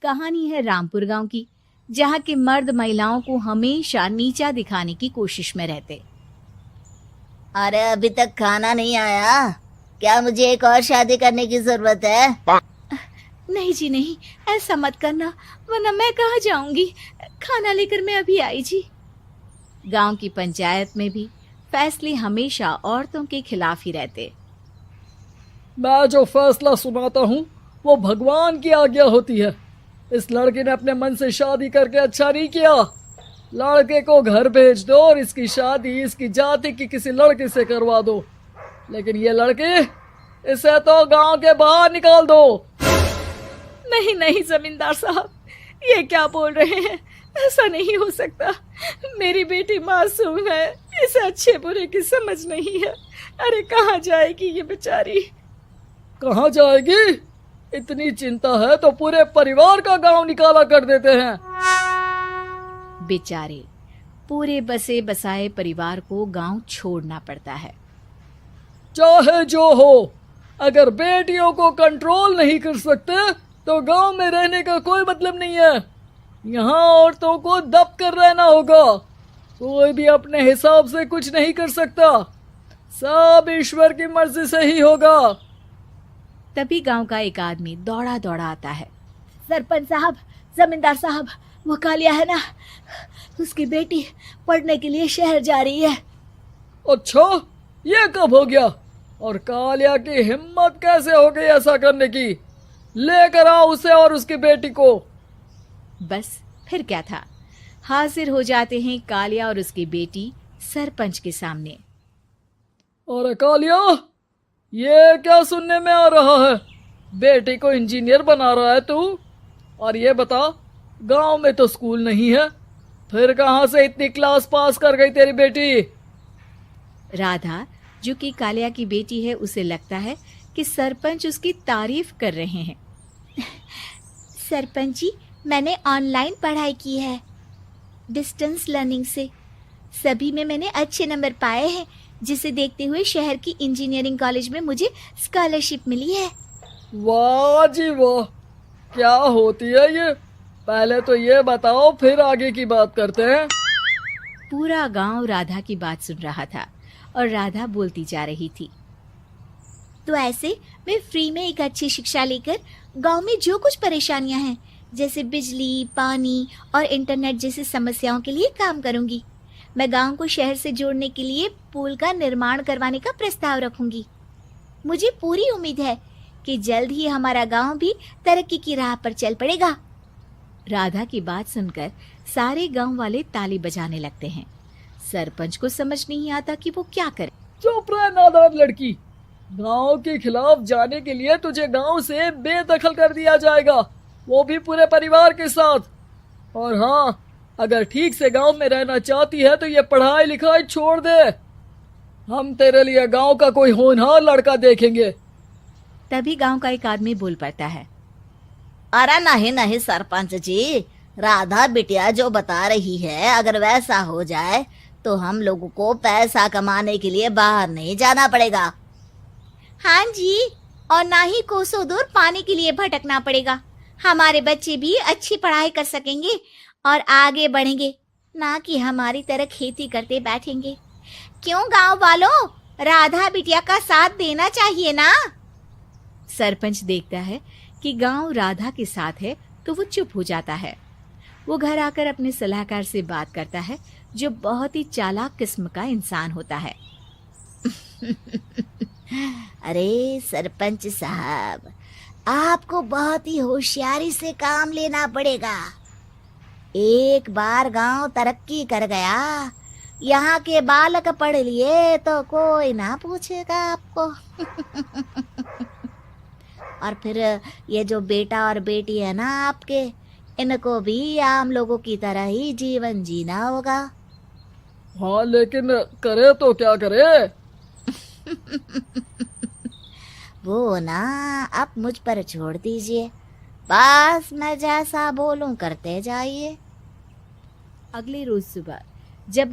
कहानी है रामपुर गांव की, जहां के मर्द महिलाओं को हमेशा नीचा दिखाने की कोशिश में रहते। अरे अभी तक खाना नहीं आया, क्या मुझे एक और शादी करने की जरूरत है? नहीं जी नहीं, ऐसा मत करना, वरना मैं कहाँ जाऊंगी। खाना लेकर मैं अभी आई जी। गांव की पंचायत में भी फैसले हमेशा औरतों के खिलाफ ही रहते। मैं जो फैसला सुनाता हूँ वो भगवान की आज्ञा होती है। इस लड़के ने अपने मन से शादी करके अच्छा नहीं किया। लड़के को घर भेज दो और इसकी शादी इसकी जाति की किसी लड़के से करवा दो, लेकिन ये लड़की, इसे तो गांव के बाहर निकाल दो। नहीं नहीं जमींदार साहब, ये क्या बोल रहे हैं? ऐसा नहीं हो सकता। मेरी बेटी मासूम है, इसे अच्छे बुरे की समझ नहीं है। अरे कहाँ जाएगी ये बेचारी? कहाँ जाएगी? इतनी चिंता है तो पूरे परिवार का गांव निकाला कर देते हैं। बेचारे पूरे बसे बसाए परिवार को गांव छोड़ना पड़ता है। चाहे जो हो, अगर बेटियों को कंट्रोल नहीं कर सकते तो गांव में रहने का कोई मतलब नहीं है। यहाँ औरतों को दब कर रहना होगा। कोई भी अपने हिसाब से कुछ नहीं कर सकता, सब ईश्वर की मर्जी से ही होगा। तभी गांव का एक आदमी दौड़ा दौड़ा आता है। सरपंच साहब, जमींदार साहब, वो कालिया है ना, उसकी बेटी पढ़ने के लिए शहर जा रही है। अच्छा, ये कब हो गया? और कालिया की हिम्मत कैसे हो गई ऐसा करने की? लेकर आओ उसे और उसकी बेटी को। बस फिर क्या था, हाजिर हो जाते हैं कालिया और उसकी बेटी सरपंच के सामने। और कालिया, ये क्या सुनने में आ रहा है? बेटी को इंजीनियर बना रहा है तू? और ये बता, गांव में तो स्कूल नहीं है, फिर कहां से इतनी क्लास पास कर गई तेरी बेटी? राधा, जो कि कालिया की बेटी है, उसे लगता है कि सरपंच उसकी तारीफ कर रहे हैं। सरपंच जी, मैंने ऑनलाइन पढ़ाई की है, डिस्टेंस लर्निंग से। सभी में मैंने अच्छे नंबर पाए हैं, जिसे देखते हुए शहर की इंजीनियरिंग कॉलेज में मुझे स्कॉलरशिप मिली है। वाह जी वाह, क्या होती है ये? पहले तो ये बताओ, फिर आगे की बात करते हैं। पूरा गांव राधा की बात सुन रहा था और राधा बोलती जा रही थी। तो ऐसे मैं फ्री में एक अच्छी शिक्षा लेकर गांव में जो कुछ परेशानियां हैं, जैसे बिजली, पानी और इंटरनेट जैसी समस्याओं के लिए काम करूंगी। मैं गांव को शहर से जोड़ने के लिए पुल का निर्माण करवाने का प्रस्ताव रखूंगी। मुझे पूरी उम्मीद है कि जल्द ही हमारा गांव भी तरक्की की राह पर चल पड़ेगा। राधा की बात सुनकर सारे गांव वाले ताली बजाने लगते हैं। सरपंच को समझ नहीं आता कि वो क्या करे। चुप रह नादान लड़की, गांव के खिलाफ जाने के लिए तुझे गांव से बेदखल कर दिया जाएगा, वो भी पूरे परिवार के साथ। और हाँ, अगर ठीक से गांव में रहना चाहती है तो ये पढ़ाई लिखाई छोड़ दे। हम तेरे लिए गांव का कोई होनहार लड़का देखेंगे। तभी गांव का एक आदमी बोल पड़ता है। अरे नहीं नहीं सरपंच जी, राधा बिटिया जो बता रही है, अगर वैसा हो जाए तो हम लोगों को पैसा कमाने के लिए बाहर नहीं जाना पड़ेगा। हाँ जी, और ना ही कोसों दूर पानी के लिए भटकना पड़ेगा। हमारे बच्चे भी अच्छी पढ़ाई कर सकेंगे और आगे बढ़ेंगे, ना कि हमारी तरह खेती करते बैठेंगे। क्यों गांव वालों, राधा बिटिया का साथ देना चाहिए ना। सरपंच देखता है कि गांव राधा के साथ है तो वो चुप हो जाता है। वो घर आकर अपने सलाहकार से बात करता है, जो बहुत ही चालाक किस्म का इंसान होता है। अरे सरपंच साहब, आपको बहुत ही होशियारी से काम लेना पड़ेगा। एक बार गांव तरक्की कर गया, यहाँ के बालक पढ़ लिए तो कोई ना पूछेगा आपको। और फिर ये जो बेटा और बेटी है ना आपके, इनको भी आम लोगों की तरह ही जीवन जीना होगा। हाँ, लेकिन करे तो क्या करे? वो ना आप मुझ पर छोड़ दीजिए, बस मैं जैसा बोलूं करते जाइए। अगले रोज सुबह जब